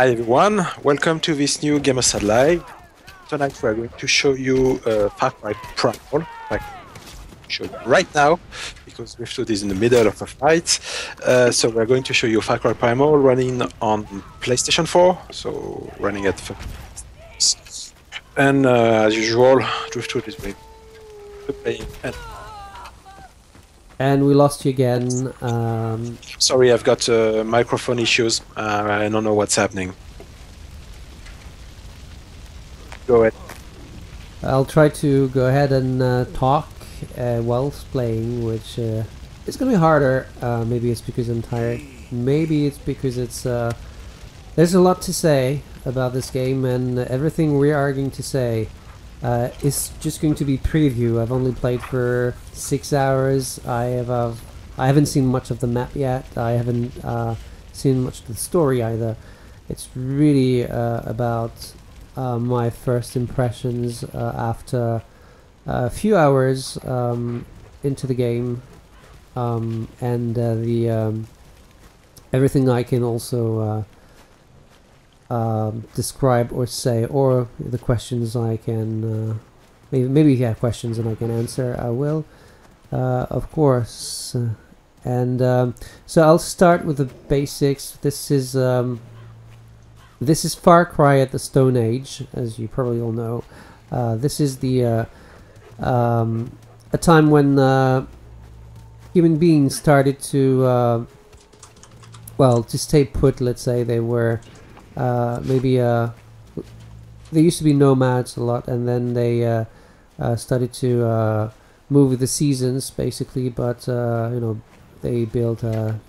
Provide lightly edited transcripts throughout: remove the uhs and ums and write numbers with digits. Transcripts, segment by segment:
Hi everyone, welcome to this new Gamersyde live. Tonight we are going to show you Far Cry Primal. I can show you right now because Driftwood is in the middle of a fight. So we're going to show you Far Cry Primal running on PlayStation 4, so running at 30 FPS. And as usual, Driftwood is going to play. And we lost you again. Sorry, I've got microphone issues. I don't know what's happening. Go ahead. I'll try to go ahead and talk whilst playing, which is going to be harder. Maybe it's because I'm tired. Maybe it's because it's there's a lot to say about this game, and everything we are going to say is just going to be preview. I've only played for 6 hours. I haven't seen much of the map yet. I haven't seen much of the story either. It's really about my first impressions after a few hours into the game, and everything I can also describe or say, or the questions I can maybe if you have questions and I can answer, I will, of course. So I'll start with the basics. This is Far Cry at the Stone Age, as you probably all know. This is the a time when human beings started to well, to stay put. Let's say they were maybe they used to be nomads a lot, and then they started to move with the seasons, basically. But you know, they built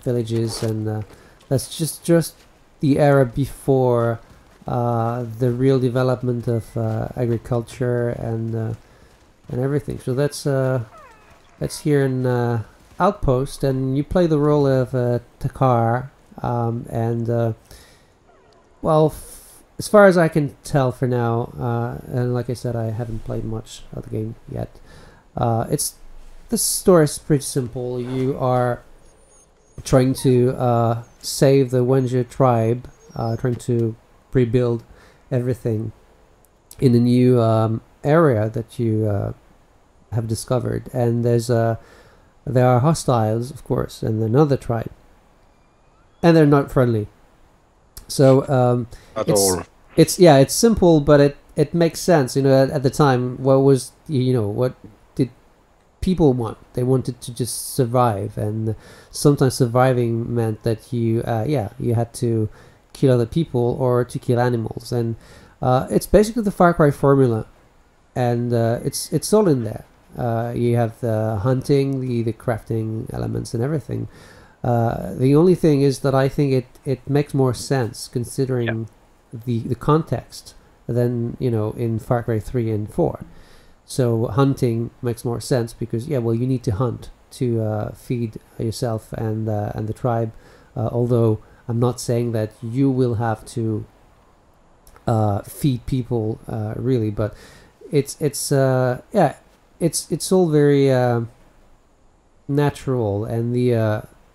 villages, and that's just the era before the real development of agriculture and everything. So that's here in Outpost, and you play the role of Takar, and well, as far as I can tell for now, and like I said, I haven't played much of the game yet. The story is pretty simple. You are trying to save the Wenja tribe, trying to rebuild everything in a new area that you have discovered, and there are hostiles, of course, and another tribe, and they're not friendly. So it's simple, but it makes sense. You know, at the time, what did people want? They wanted to just survive, and sometimes surviving meant that you had to kill other people or to kill animals, and it's basically the Far Cry formula, and it's all in there. You have the hunting, the crafting elements, and everything. The only thing is that I think it makes more sense considering the context than, you know, in Far Cry 3 and 4. So hunting makes more sense because you need to hunt to feed yourself and the tribe. Although I'm not saying that you will have to feed people really, but it's all very natural, and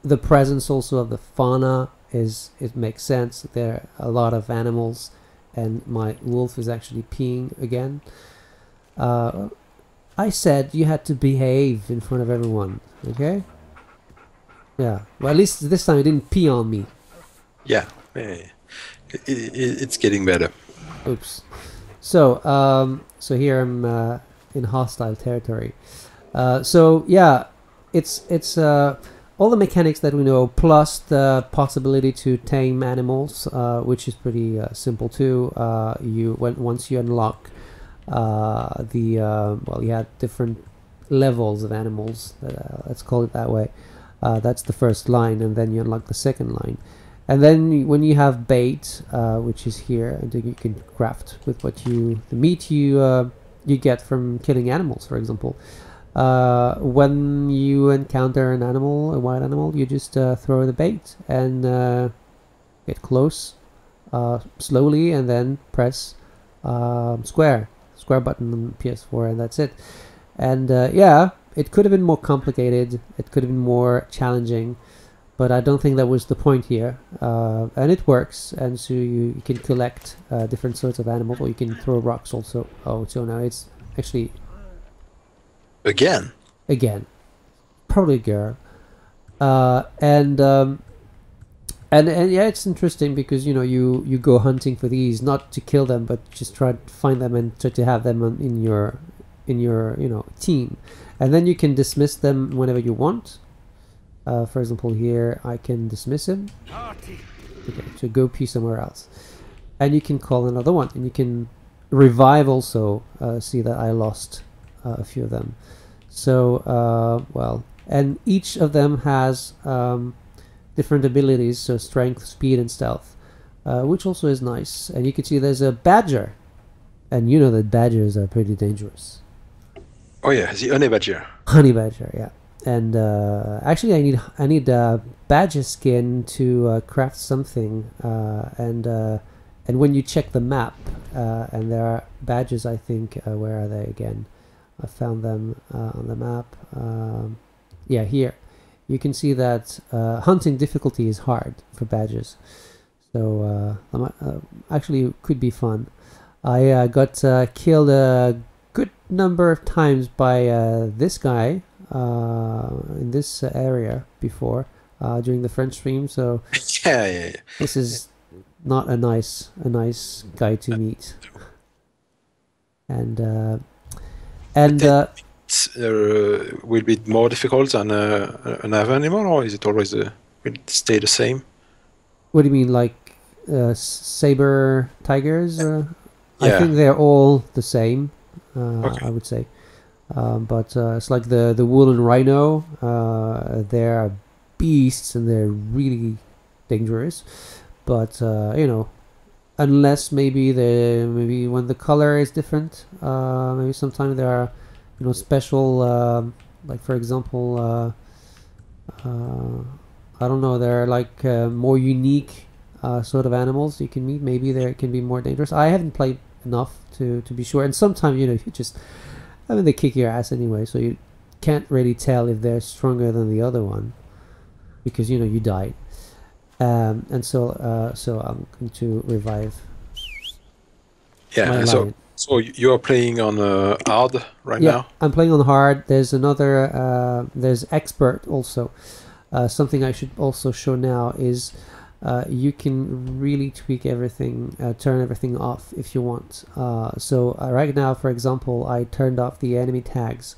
the presence also of the fauna it makes sense. There are a lot of animals, and my wolf is actually peeing again. I said you had to behave in front of everyone, okay? Yeah, well, at least this time it didn't pee on me. Yeah, it's getting better. Oops. So here I'm in hostile territory. So yeah, it's all the mechanics that we know, plus the possibility to tame animals, which is pretty simple too. Once you unlock you had different levels of animals. Let's call it that way. That's the first line, and then you unlock the second line. And then when you have bait, which is here, and you can craft with the meat you get from killing animals, for example. When you encounter a wild animal, you just throw the bait and get close slowly, and then press square button on PS4, and that's it. And it could have been more complicated. It could have been more challenging. but I don't think that was the point here. And it works, and so you can collect different sorts of animals, or you can throw rocks also. Oh, so now it's actually Again. probably a girl. And yeah, it's interesting because you go hunting for these, not to kill them, but just try to find them and try to have them in your team, and then you can dismiss them whenever you want. For example, here I can dismiss him. Okay, so go pee somewhere else, and you can call another one, and you can revive also. See that I lost a few of them. So well, and each of them has different abilities, so strength, speed, and stealth, which also is nice. And you can see there's a badger, and you know that badgers are pretty dangerous. Oh yeah, the honey badger. Honey badger, yeah. And actually, I need a badger skin to craft something. And when you check the map, and there are badgers, I think. Where are they again? I found them on the map. Yeah, here. You can see that hunting difficulty is hard for badgers. So actually, it could be fun. I got killed a good number of times by this guy in this area before during the French stream. So yeah. this is not a nice guy to meet. And will be more difficult than another animal, or is it always will it stay the same? What do you mean, like saber tigers? Yeah. I think they're all the same. Okay. I would say, but it's like the woolen rhino. They're beasts and they're really dangerous. But unless maybe when the color is different, maybe sometimes there are special, like for example, I don't know, there are like more unique sort of animals you can meet. Maybe they can be more dangerous. I haven't played enough to be sure, and sometimes you just, they kick your ass anyway, so you can't really tell if they're stronger than the other one because you died. And so I'm going to revive. Yeah, so you are playing on hard right now? Yeah, I'm playing on hard. There's another, there's expert also. Something I should also show now is you can really tweak everything, turn everything off if you want. So right now, for example, I turned off the enemy tags,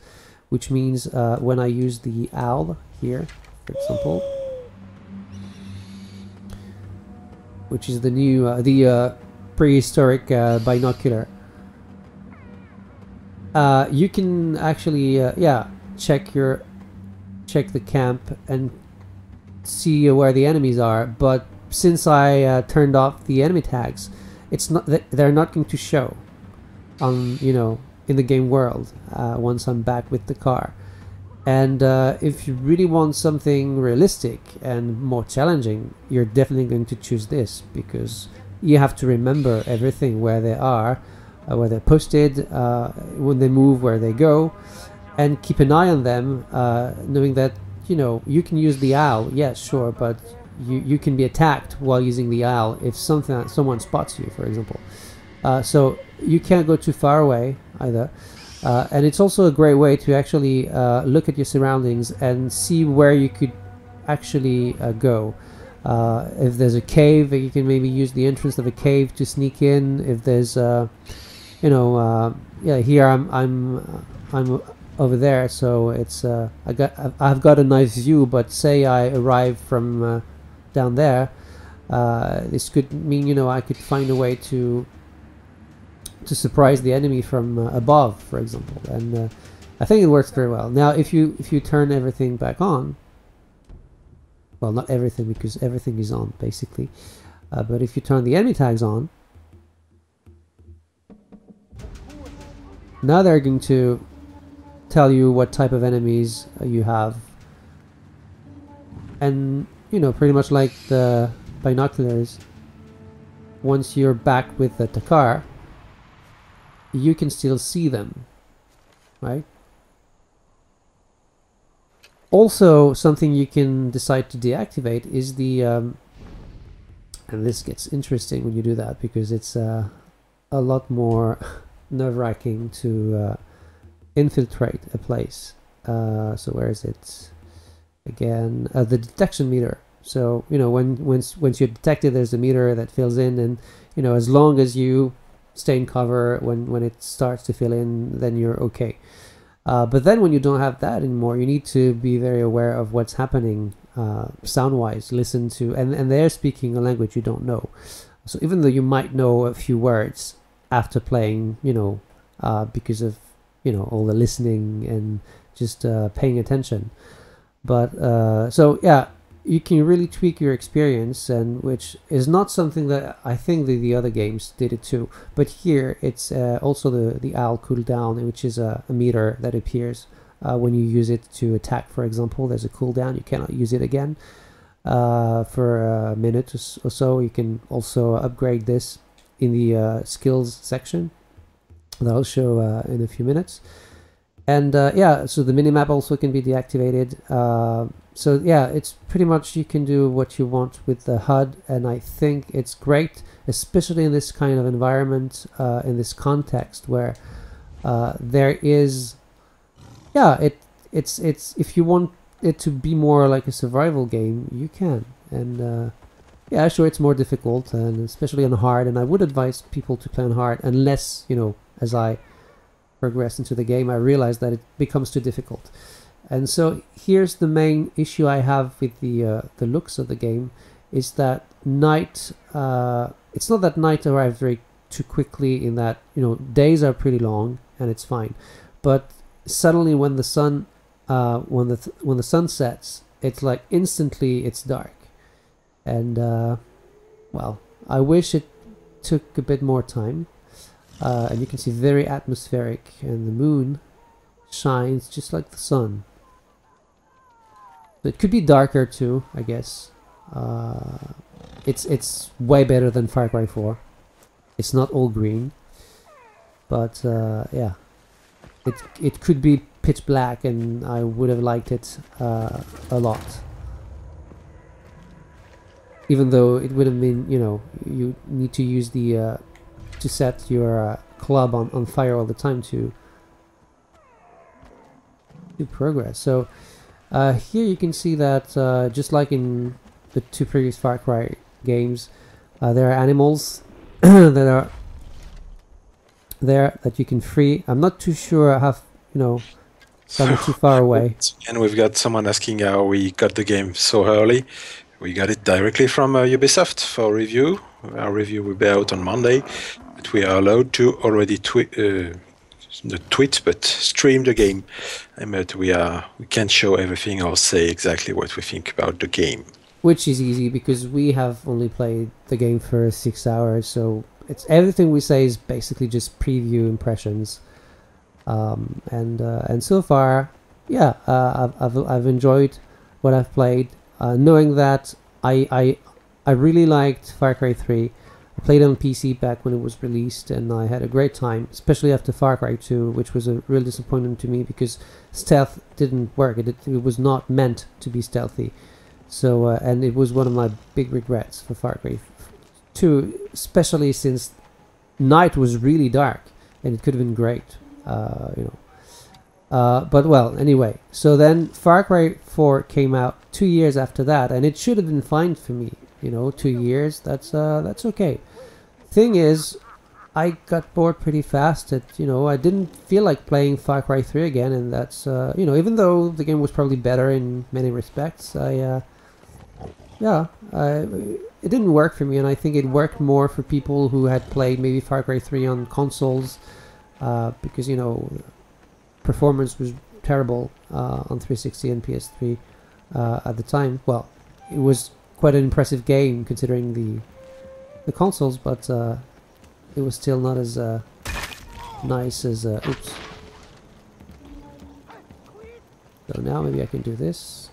which means when I use the owl here, for example, which is the new, the prehistoric binocular. You can actually, check the camp and see where the enemies are. But since I turned off the enemy tags, they're not going to show on in the game world once I'm back with the car. And if you really want something realistic and more challenging, you're definitely going to choose this, because you have to remember everything, where they are, where they're posted, when they move, where they go, and keep an eye on them, knowing that you can use the owl, yes, sure, but you can be attacked while using the owl if someone spots you, for example. So you can't go too far away either. And it's also a great way to actually look at your surroundings and see where you could actually go. If there's a cave, you can maybe use the entrance of a cave to sneak in. If there's, here I'm over there, so it's I've got a nice view. But say I arrive from down there, this could mean I could find a way to surprise the enemy from above, for example, and I think it works very well. Now, if you turn everything back on, well, not everything, because everything is on basically, but if you turn the enemy tags on, now they're going to tell you what type of enemies you have, and pretty much like the binoculars, once you're back with the car, you can still see them, right? Also, something you can decide to deactivate is the and this gets interesting when you do that, because it's a lot more nerve-wracking to infiltrate a place. So where is it? Again, the detection meter. So, you know, once you're detected, there's a meter that fills in, and, you know, as long as you stay in cover, when it starts to fill in, then you're okay. But then when you don't have that anymore, you need to be very aware of what's happening sound-wise. Listen to, and they're speaking a language you don't know. So even though you might know a few words after playing, you know, because of, you know, all the listening and just paying attention. But so yeah, you can really tweak your experience, and which is not something that I think the other games did it too. But here it's also the owl cooldown, which is a meter that appears when you use it to attack. For example, there's a cooldown; you cannot use it again for a minute or so. You can also upgrade this in the skills section that I'll show in a few minutes. And yeah, so the minimap also can be deactivated. So yeah, it's pretty much, you can do what you want with the HUD, and I think it's great, especially in this kind of environment, in this context where there is, yeah, it's if you want it to be more like a survival game, you can. And yeah, sure, it's more difficult, and especially on hard, and I would advise people to play on hard, unless, you know, as I progress into the game, I realized that it becomes too difficult. And so here's the main issue I have with the looks of the game, is that night, it's not that night arrives very too quickly, in that, you know, days are pretty long and it's fine, but suddenly when the sun when the sun sets, it's like instantly it's dark. And well, I wish it took a bit more time. And you can see very atmospheric, and the moon shines just like the sun. It could be darker too, I guess. It's way better than Far Cry 4. It's not all green, but yeah, it could be pitch black, and I would have liked it a lot. Even though it would have been, you know, you need to use the to set your club on fire all the time to progress. So here you can see that just like in the two previous Far Cry games, there are animals that are there that you can free. I'm not too sure I have, you know, gone too far away. And we've got someone asking how we got the game so early. We got it directly from Ubisoft for review. Our review will be out on Monday, but we are allowed to already not tweet, but stream the game. But we can't show everything or say exactly what we think about the game. Which is easy, because we have only played the game for 6 hours, so it's everything we say is basically just preview impressions. And so far, yeah, I've enjoyed what I've played. Knowing that I really liked Far Cry 3. I played it on PC back when it was released, and I had a great time, especially after Far Cry 2, which was a real disappointment to me because stealth didn't work. It was not meant to be stealthy. So, and it was one of my big regrets for Far Cry 2, especially since night was really dark, and it could have been great, you know. But well, anyway, so then Far Cry 4 came out 2 years after that, and it should have been fine for me, you know. 2 years, that's okay. Thing is, I got bored pretty fast. You know, I didn't feel like playing Far Cry 3 again, and that's you know, even though the game was probably better in many respects, it didn't work for me, and I think it worked more for people who had played maybe Far Cry 3 on consoles, because, you know, performance was terrible on 360 and PS3 at the time. Well, it was quite an impressive game considering the consoles, but it was still not as nice as oops. So now maybe I can do this.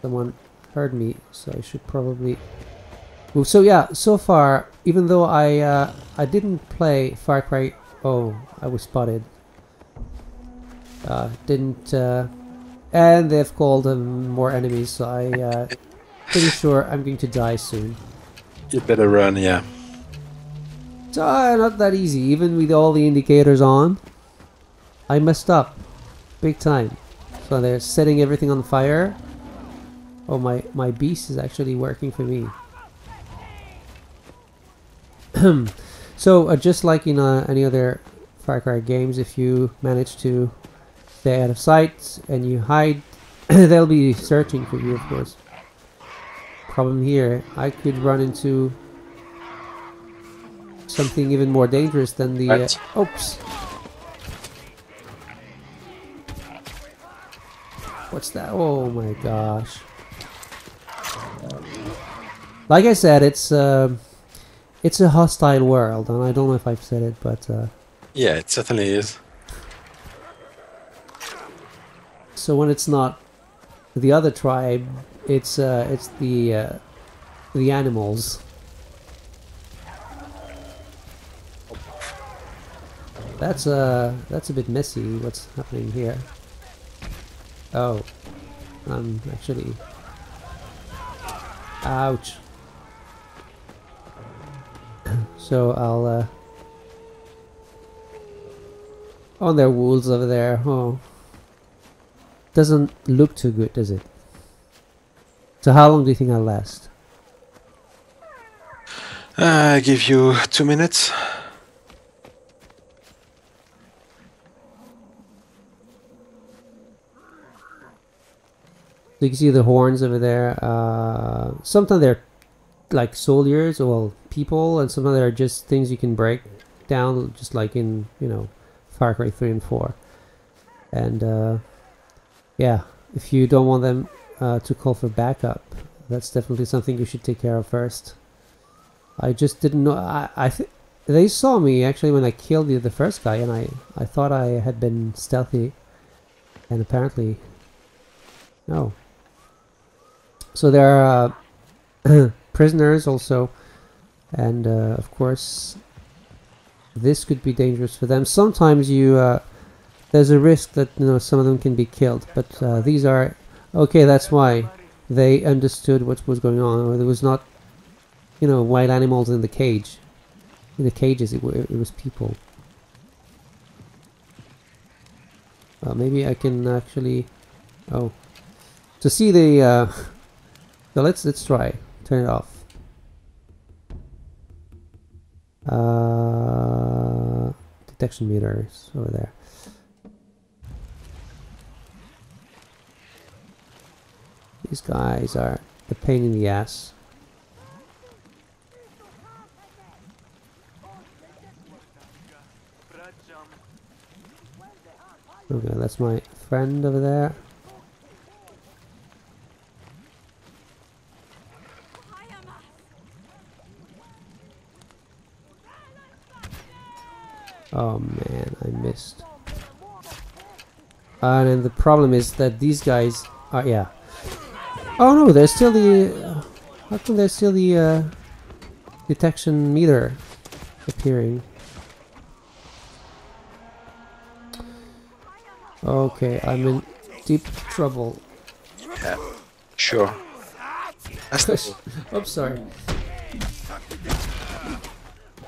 Someone heard me, so I should probably move. So yeah, so far, even though I didn't play Far Cry. Oh, I was spotted. Didn't and they've called more enemies, so I pretty sure I'm going to die soon. You better run, yeah. So not that easy, even with all the indicators on. I messed up big time. So they're setting everything on fire. Oh, my beast is actually working for me. So just like in any other Far Cry games, if you manage to stay out of sight and you hide, they'll be searching for you, of course. Problem here, I could run into something even more dangerous than the oops. What's that? Oh my gosh. Like I said, it's a hostile world, and I don't know if I've said it, but yeah, it certainly is. So when it's not the other tribe, it's the animals. That's a bit messy. What's happening here? Oh, I'm actually. Ouch. So I'll. Oh, there are wolves over there. Oh. Doesn't look too good, does it? So how long do you think I'll last? I give you 2 minutes. So you can see the horns over there. Sometimes they're like soldiers or people, and sometimes they're just things you can break down, just like in, you know, Far Cry 3 and 4. And yeah, if you don't want them to call for backup, that's definitely something you should take care of first. I just didn't know. I think they saw me actually when I killed the first guy, and I thought I had been stealthy, and apparently no. So there are prisoners also, and of course this could be dangerous for them. Sometimes you there's a risk that, you know, some of them can be killed, but these are okay. That's why they understood what was going on. There was not, you know, wild animals in the cage. In the cages, it was people. Maybe I can actually. Oh, to see the. So let's try. Turn it off. Detection meters over there. These guys are a pain in the ass. Okay, that's my friend over there. Oh man, I missed. And then the problem is that these guys are, yeah. Oh no, there's still the. How come there's still the detection meter appearing? Okay, I'm in deep trouble. Yeah, sure. Oops, sorry.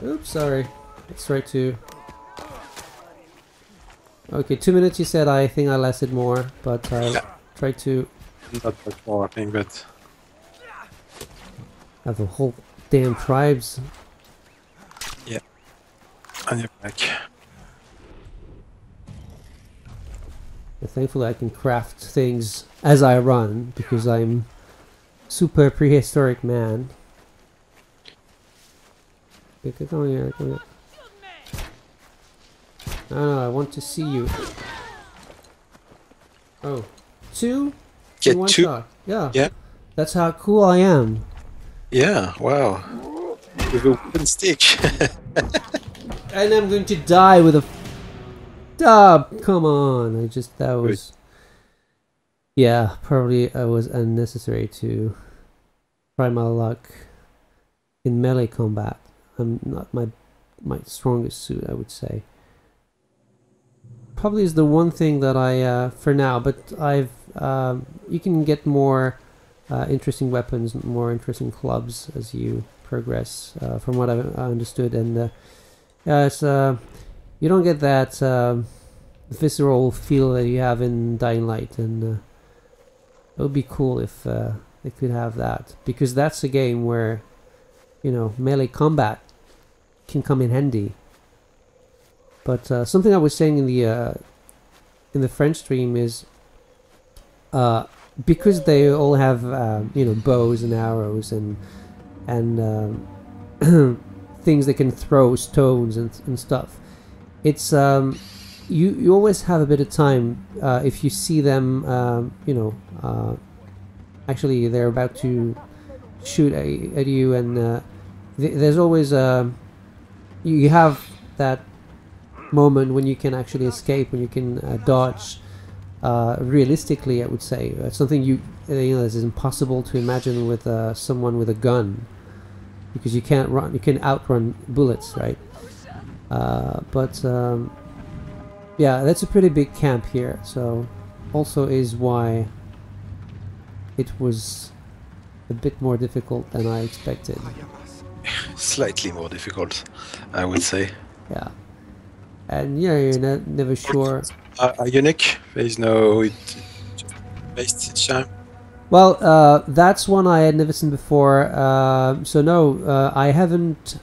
Oops, sorry. Let's try to. Okay, 2 minutes you said. I think I lasted more, but I'll try to. Not much more, I think, but. Have the whole damn tribes. Yeah. On your back. Thankfully I can craft things as I run, because I'm super prehistoric man. Okay, come here, come here. No, I want to see you. Oh, two? Get in one two? shot. Yeah. Yeah. That's how cool I am. Yeah, wow. With a wooden stick. And I'm going to die with a... Stop! Come on. That was... Yeah, probably it was unnecessary to try my luck in melee combat. I'm not my strongest suit, I would say. probably is the one thing that I for now, but I've you can get more interesting weapons, more interesting clubs as you progress, from what I understood, and yeah, it's you don't get that visceral feel that you have in Dying Light, and it would be cool if they could have that, because that's a game where, you know, melee combat can come in handy. But something I was saying in the French stream is because they all have you know, bows and arrows and things they can throw, stones and stuff. It's you always have a bit of time if you see them, you know, actually they're about to shoot at you, and there's always you have that moment when you can actually escape, when you can dodge. Realistically, I would say something you know, is impossible to imagine with someone with a gun, because you can't run, you can outrun bullets, right? But yeah, that's a pretty big camp here, so also is why it was a bit more difficult than I expected. Slightly more difficult, I would say. Yeah, and yeah, you're never sure. Are unique. There is no based each time. Well, that's one I had never seen before. So no, I haven't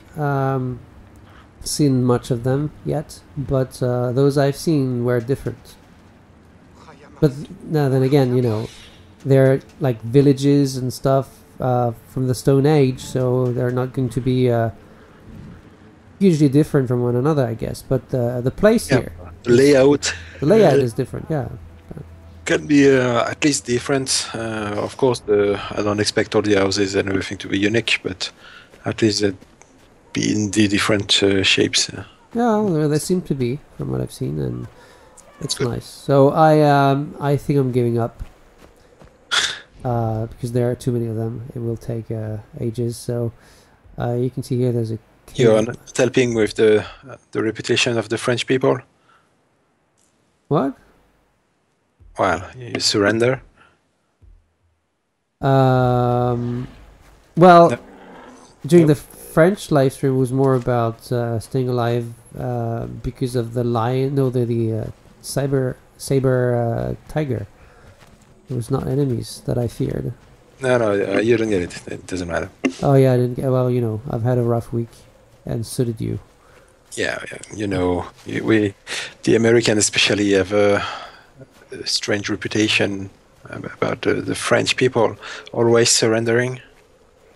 seen much of them yet, but those I've seen were different. But now then again, you know, they're like villages and stuff from the Stone Age, so they're not going to be hugely different from one another, I guess. But the place here, the layout is different. Yeah, can be at least different. Of course, I don't expect all the houses and everything to be unique, but at least be in the different shapes. Yeah, well, they seem to be from what I've seen, and it's nice. So I think I'm giving up because there are too many of them. It will take ages. So you can see here there's a. You're not helping with the reputation of the French people. What? Well, you surrender. Well, No. during the French live stream was more about staying alive because of the lion. No, the saber tiger. It was not enemies that I feared. No, you don't get it. It doesn't matter. Oh yeah, I didn't get. Well, you know, I've had a rough week, and so did you. Yeah, you know, the Americans especially have a strange reputation about the French people always surrendering.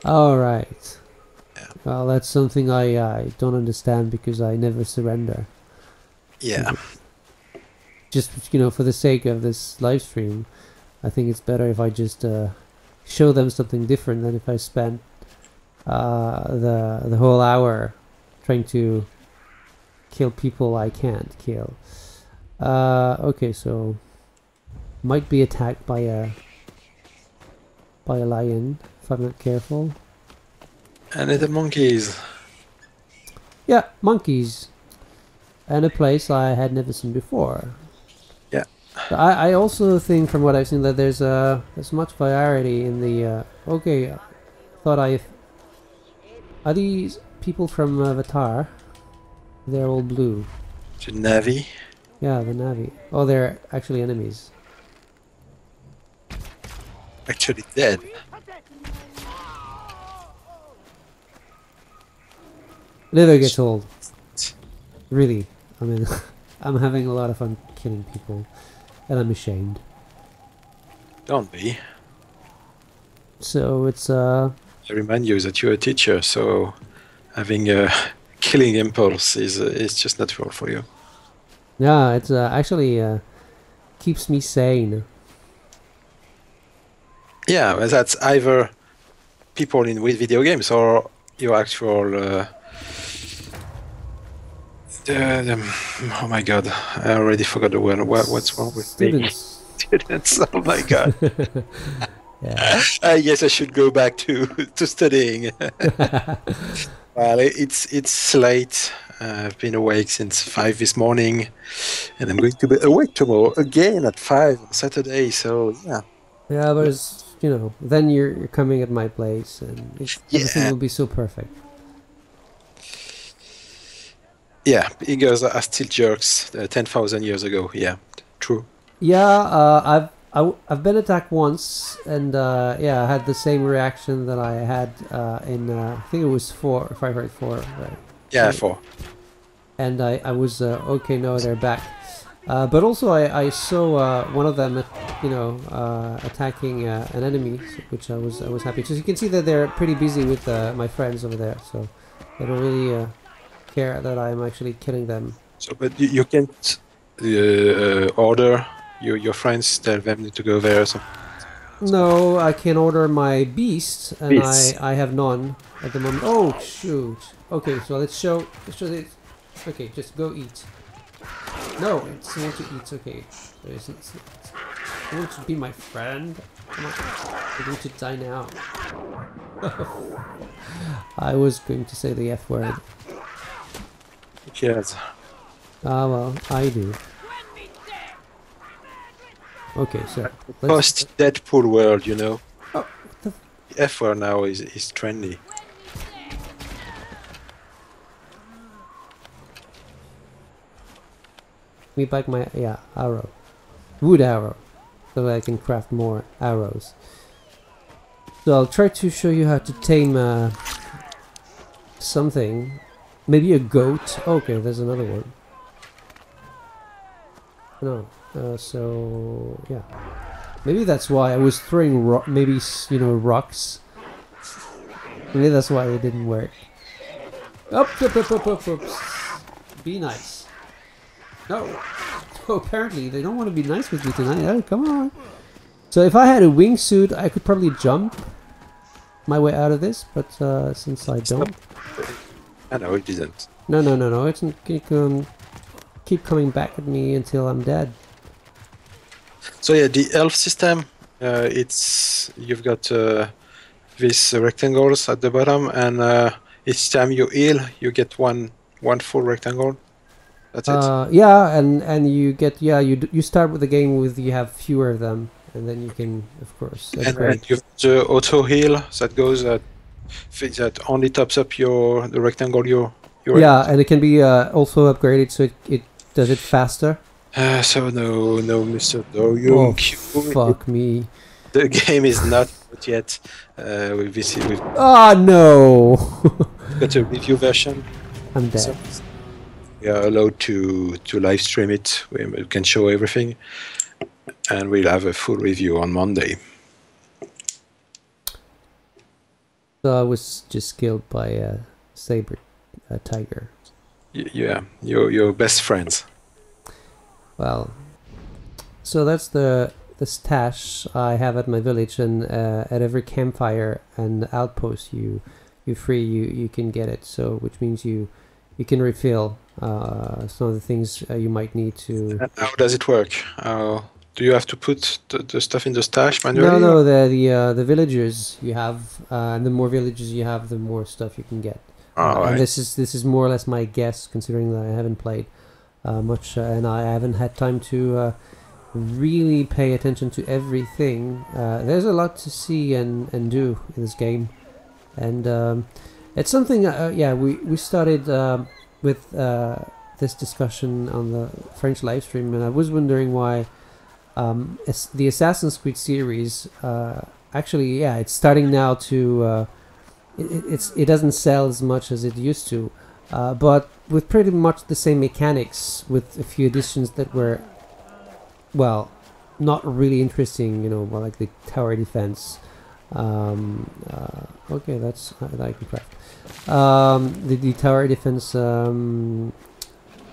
All right. Yeah. Well, that's something I don't understand because I never surrender. Yeah. Just, you know, for the sake of this live stream, I think it's better if I just show them something different than if I spent the whole hour trying to kill people I can't kill. Okay, so might be attacked by a lion if I'm not careful. And the monkeys. Yeah, monkeys. And a place I had never seen before. Yeah. I also think from what I've seen that there's much variety in the okay, thought are these people from Avatar? They're all blue. The Navy. Yeah, the Navi. Oh, they're actually enemies. Actually dead. Never gets old. Really. I mean, I'm having a lot of fun killing people, and I'm ashamed. Don't be. So it's I remind you that you're a teacher, so having a killing impulse is just natural for you. yeah, it's actually keeps me sane. Yeah, well, that's either people with video games or your actual. Oh my god, I already forgot the word. What's wrong with Students. me? Students. Oh my god. Yeah. Yes, I should go back to studying. Well, it's late. I've been awake since 5 this morning, and I'm going to be awake tomorrow again at 5 on Saturday. So yeah, Yeah, but it's, you know, then you're coming at my place, and everything yeah, will be so perfect. yeah. Eagles are still jerks. 10,000 years ago. Yeah, true. Yeah, I've been attacked once, and yeah, I had the same reaction that I had in I think it was 4, if I heard 4, right? Yeah, So, 4. and I was okay. No, they're back. But also, I saw one of them, you know, attacking an enemy, which I was happy. So you can see that they're pretty busy with my friends over there, so they don't really care that I'm actually killing them. So, but you can't order your friends, tell them to go there or something. No, I can order my beast, and Beasts. I have none at the moment. Oh shoot! Okay, so let's show this. Okay, just go eat. No, it's want to eat. Okay, so you want to be my friend? Come on, you're going to die now. I was going to say the F word. Yes. Ah well, I do. Okay, so let's... Post Deadpool world, you know. Oh, what the F word now is trendy. me back my arrow, wood arrow, so that I can craft more arrows. So I'll try to show you how to tame something, maybe a goat. Okay, there's another one. No, so yeah, maybe that's why I was throwing maybe, you know, rocks. Maybe that's why it didn't work. Oops. Be nice. No. Oh, apparently they don't want to be nice with me tonight. Oh, come on. So if I had a wingsuit, I could probably jump my way out of this, but since I don't... I know, it didn't. No. It's keep coming back at me until I'm dead. So yeah, the elf system, it's... You've got these rectangles at the bottom, and each time you heal, you get one full rectangle. That's it. Yeah, and you get, yeah, you start with the game with, you have fewer of them, and then you can, of course, And you have the auto heal that goes that only tops up the rectangle you're yeah, and it can be also upgraded, so it does it faster. So no, Mr. Doryung. Oh, fuck me. The game is not out yet. With this, Ah, no. got a review version. I'm dead. So we are allowed to live stream it. We can show everything, and we'll have a full review on Monday. So I was just killed by a saber tiger. Yeah, your best friends. Well, so that's the stash I have at my village, and at every campfire and outpost you can get it. So which means you can refill some of the things you might need to. And how does it work? Do you have to put the stuff in the stash manually? No, the villagers you have, and the more villages you have, the more stuff you can get. Right. And this is more or less my guess, considering that I haven't played much, and I haven't had time to really pay attention to everything. There's a lot to see and do in this game, and it's something. Yeah, we started with this discussion on the French live stream, and I was wondering why the Assassin's Creed series actually, yeah, it's starting now to. It doesn't sell as much as it used to, but with pretty much the same mechanics, with a few additions that were, well, not really interesting, you know, more like the tower defense. Okay, that's that I can craft. The tower defense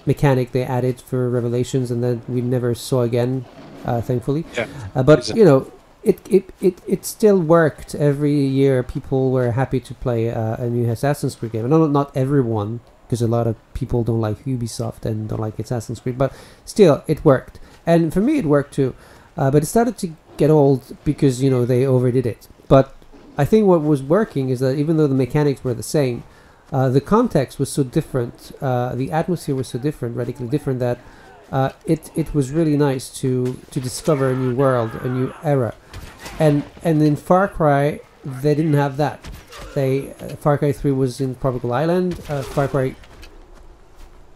mechanic they added for Revelations, and then we never saw again, thankfully. Yeah. But you know, it still worked. Every year people were happy to play a new Assassin's Creed game. And not everyone, because a lot of people don't like Ubisoft and don't like Assassin's Creed, but still it worked. And for me it worked too. But it started to get old because, you know, they overdid it. But I think what was working is that even though the mechanics were the same, the context was so different, the atmosphere was so different, radically different, that it was really nice to discover a new world, a new era. And in Far Cry, they didn't have that. Far Cry 3 was in Tropical Island, Far Cry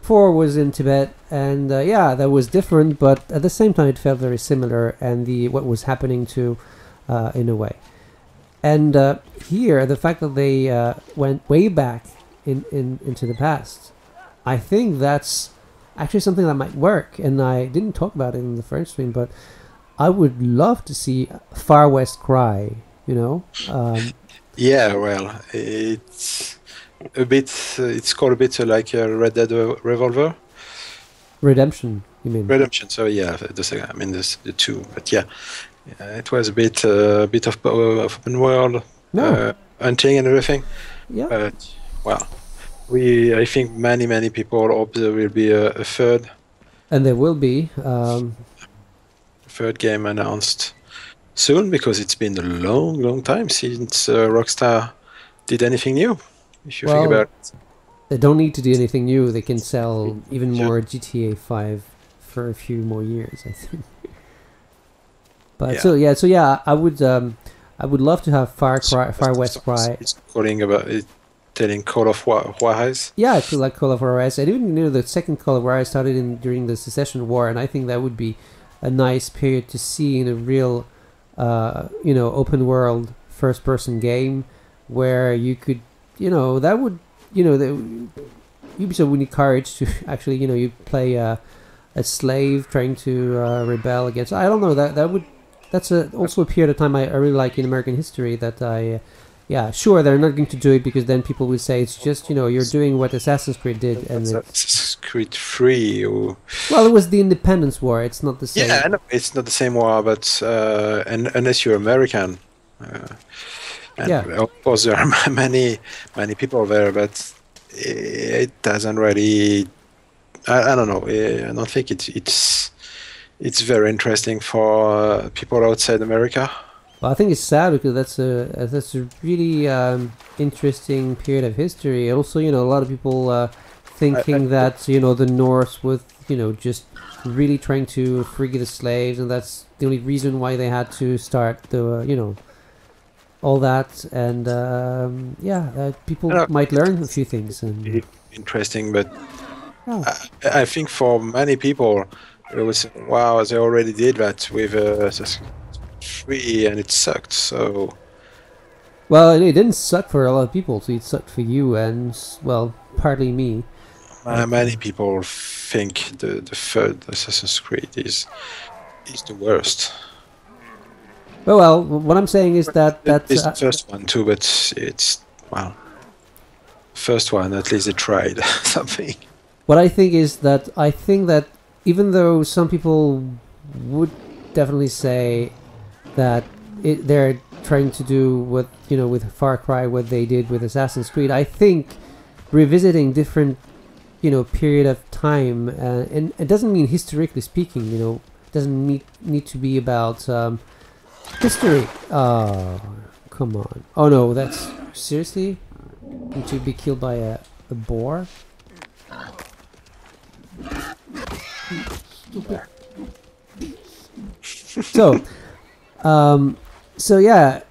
4 was in Tibet, and yeah, that was different, but at the same time it felt very similar, and what was happening too, in a way. And here, the fact that they went way back into the past, I think that's actually something that might work. And I didn't talk about it in the first stream, but I would love to see Far West Cry, you know? Yeah, well, it's a bit, it's called a bit like a Red Dead Revolver. Redemption, you mean? Redemption, so yeah, I mean, the two, but yeah. It was a bit of open world, hunting and everything. Yeah. But well, I think many people hope there will be a third. And there will be. Third game announced soon, because it's been a long time since Rockstar did anything new. If you think about it. They don't need to do anything new. They can sell even more GTA 5 for a few more years, I think. But so yeah, I would love to have Far West Cry. It's telling Call of Juarez. Yeah, it's like Call of Juarez. And even the second Call of Juarez started during the Secession War, and I think that would be a nice period to see in a real, open world first person game where you could, that would, Ubisoft would need courage to actually, you play a slave trying to rebel against. I don't know, that's also a period of time I really like in American history that sure, they're not going to do it because then people will say it's just, you're doing what Assassin's Creed did. And Assassin's Creed 3 or... Well, it was the Independence War, it's not the same. Yeah, I know, it's not the same war, but unless you're American. Of course there are many people there, but it doesn't really... I don't know, I don't think it's very interesting for people outside America. Well, I think it's sad because that's a really interesting period of history. Also, a lot of people thinking that the North was just really trying to free the slaves, and that's the only reason why they had to start the all that. And people might learn a few things. And interesting, but I think for many people, it was, wow, they already did that with free and it sucked. So, well, it didn't suck for a lot of people. So it sucked for you and, well, partly me. Many people think the third Assassin's Creed is the worst. Well, what I'm saying is that it's the first one too, but it's, well, first one at least they tried something. What I think is that even though some people would definitely say that they're trying to do what with Far Cry what they did with Assassin's Creed, I think revisiting different period of time, and it doesn't mean historically speaking, it doesn't need to be about history. Oh, come on. Oh no, that's seriously need to be killed by a boar. So yeah,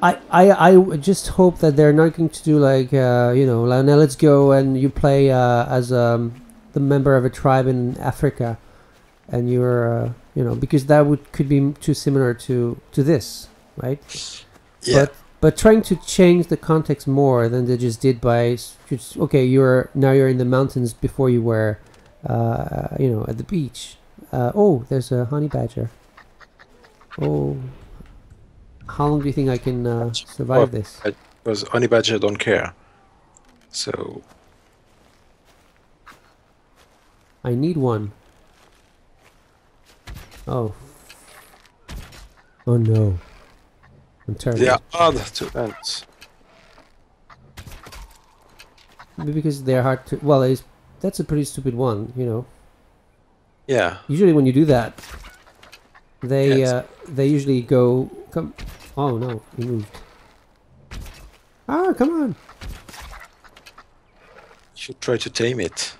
I just hope that they're not going to do like now let's go and you play as the member of a tribe in Africa, and you're because that could be too similar to this, right? Yeah. But trying to change the context more than they just did by just, okay, you're in the mountains before you were at the beach. Oh, there's a honey badger. Oh, how long do you think I can survive this? Because honey badger don't care. So I need one. Oh. Oh no. I'm terrible. they are hard to ants. Maybe because they're hard to... Well, that's a pretty stupid one, Yeah. Usually when you do that, they usually go... Oh no, he moved. Ah, come on! should try to tame it.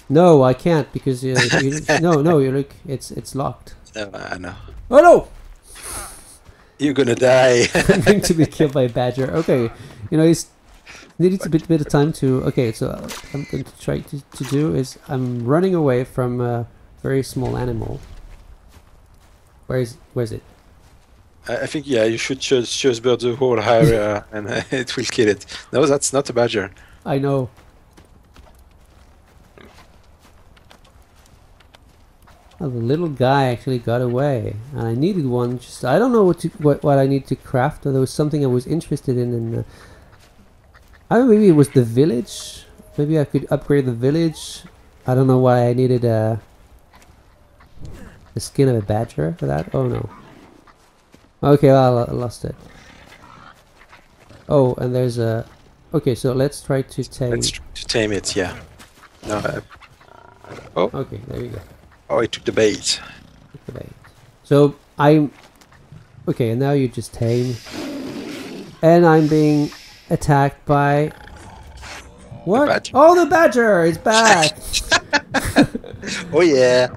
No, I can't because no, you look, it's locked. I know. Oh no! You're gonna die. I'm going to be killed by a badger. Okay, you know, he's needed a bit of time to. Okay, so I'm going to try to do is I'm running away from a very small animal. Where's it? I think yeah, you should just build the whole area and it will kill it. No, that's not a badger. I know. Oh, the little guy actually got away, and I needed one. Just I don't know what I need to craft. Or there was something I was interested in, and I don't know, maybe it was the village. Maybe I could upgrade the village. I don't know why I needed the skin of a badger for that. Oh no. Okay, well, I lost it. Oh, and there's a. Okay, so let's try to tame. Let's try to tame it. Yeah. No. Oh. Okay, there you go. Oh, I took the bait. So I'm okay, and now you just tame, and I'm being attacked by what? The oh, the badger is back! Oh yeah!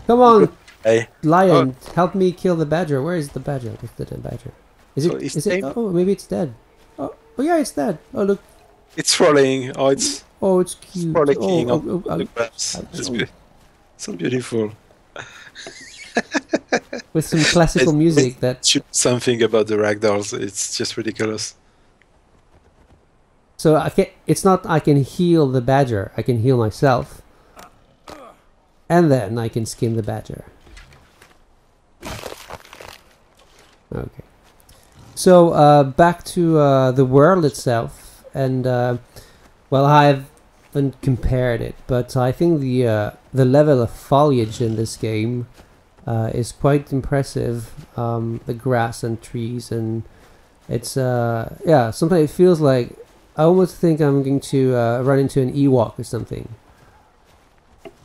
Come on, hey, lion, help me kill the badger. Where is the badger? What's the dead badger? Is so it? Is it? Oh, maybe it's dead. Oh, yeah, it's dead. Oh look. It's rolling. Oh, it's. Oh, it's cute. Frolicking on the grass. It's so beautiful. With some classical music that. Something about the ragdolls. It's just ridiculous. So I can. It's not. I can heal the badger. I can heal myself, and then I can skin the badger. Okay. So back to the world itself, and well, I've compared it, but I think the level of foliage in this game is quite impressive. The grass and trees, and it's yeah. Sometimes it feels like I almost think I'm going to run into an Ewok or something.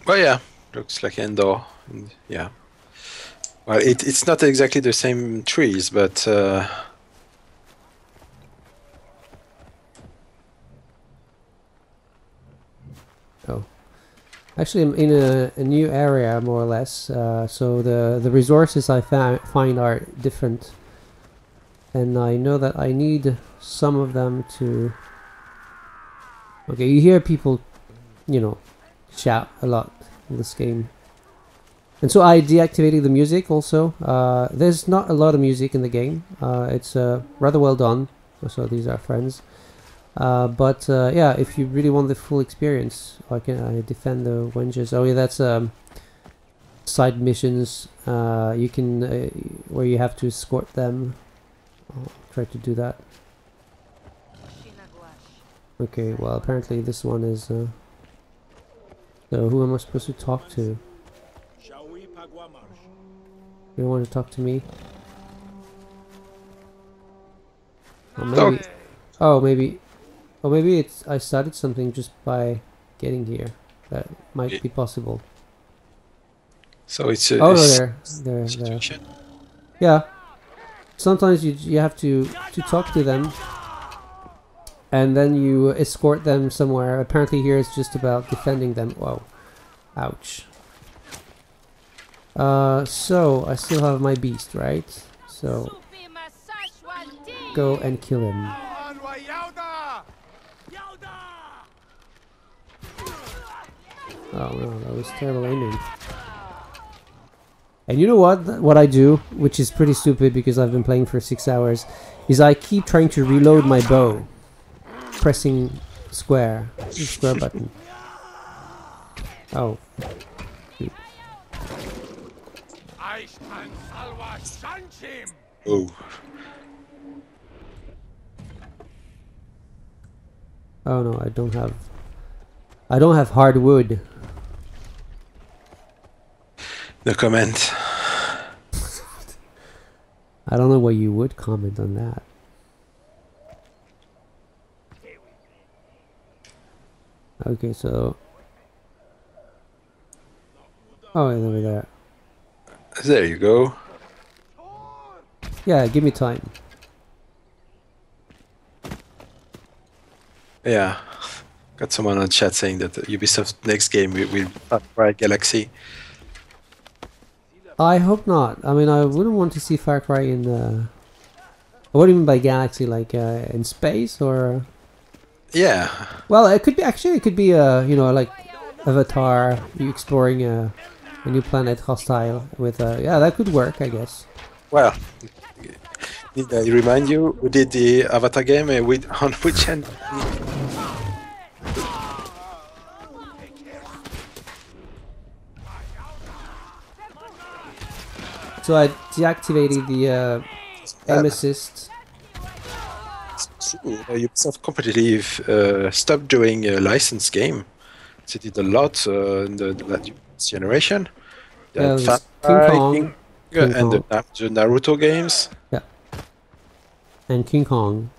Well, yeah, looks like Endor. Yeah. Well, it's not exactly the same trees, but. Oh, actually, I'm in a new area, more or less. So the resources I find are different, and I know that I need some of them to. Okay, you hear people, you know, shout a lot in this game, and so I deactivated the music. Also, there's not a lot of music in the game. It's rather well done. So these are friends. But yeah, if you really want the full experience, I defend the wenches. Oh yeah, that's side missions. You can where you have to escort them. I'll try to do that. Okay, well apparently this one is. So who am I supposed to talk to? You want to talk to me? Or maybe. Oh, maybe. Or maybe it's I started something just by getting here. That might be possible. So it's a. Oh no, there. Yeah. Sometimes you have to talk to them, and then you escort them somewhere. Apparently here it's just about defending them. Whoa, ouch. So I still have my beast, right? So go and kill him. Oh no, that was terrible aiming. And you know what I do, which is pretty stupid because I've been playing for 6 hours, is I keep trying to reload my bow. Pressing square button. Oh. Shoot. Oh. Oh no, I don't have hardwood. No comment. I don't know why you would comment on that. Okay, so. Oh, over there. There you go. Yeah, give me time. Yeah. Got someone on the chat saying that Ubisoft's next game will be Far Cry Galaxy. I hope not. I mean, I wouldn't want to see Far Cry in. What do you mean by galaxy? Like in space or? Yeah. Well, it could be actually. It could be you know, like Avatar. You exploring a new planet, hostile with yeah, that could work, I guess. Well, did I remind you who did the Avatar game with on which end? So I deactivated the aim assist. Ubisoft Competitive stopped doing a licensed game. They did a lot in the last generation. Yeah, Far King Cry, Kong. and the Naruto games. Yeah. And King Kong.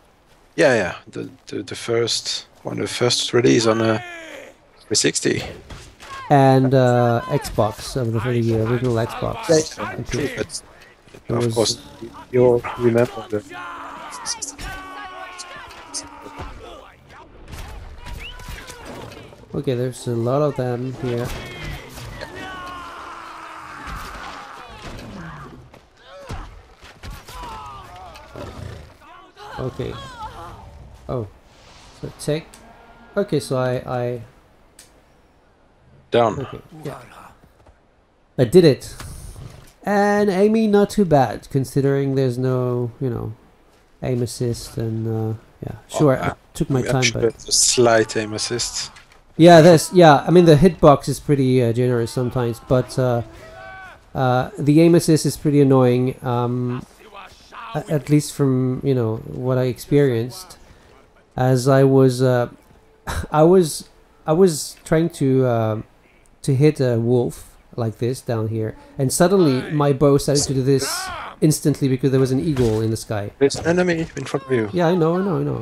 Yeah. The first one, the first release on 360. And Xbox of the original Xbox. Of course, you all remember the. Okay, there's a lot of them here. Okay. Oh. So take. Okay, so I Down. okay, yeah. I did it. And aiming not too bad, considering there's no, you know, aim assist and yeah. Sure, I took my time, Sure but it's a slight aim assist. yeah, I mean, the hitbox is pretty generous sometimes, but the aim assist is pretty annoying. At least from, you know, what I experienced, as I was I was trying to hit a wolf like this down here, and suddenly my bow started to do this instantly because there was an eagle in the sky. There's an enemy in front of you. Yeah, I know.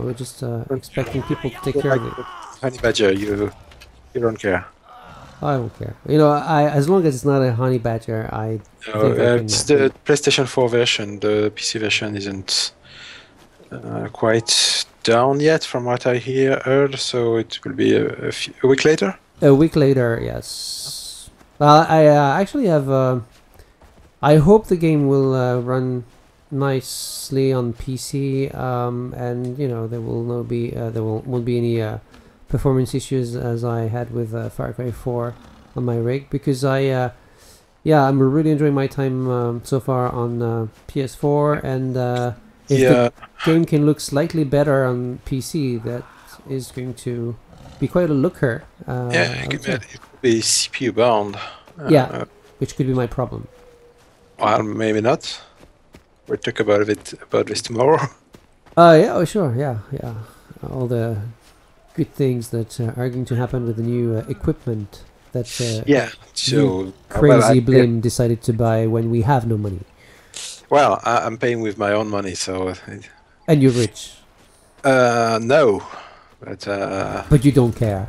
We're just expecting people to take care of it. Honey badger, you don't care. I don't care. You know, as long as it's not a honey badger, I think I can it's the PlayStation 4 version. The PC version isn't quite down yet, from what I heard. So it will be a week later. A week later, yes. Well, I actually have. I hope the game will run nicely on PC, and you know there will not be won't be any performance issues as I had with Far Cry 4 on my rig, because I'm really enjoying my time so far on PS4, and if the game can look slightly better on PC, that is going to be quite a looker. It could be CPU bound. Which could be my problem. Well, maybe not. We'll talk about this tomorrow. Sure, yeah. All the good things that are going to happen with the new equipment that so crazy Blim decided to buy when we have no money. Well, I'm paying with my own money, so. And you're rich. No, but you don't care.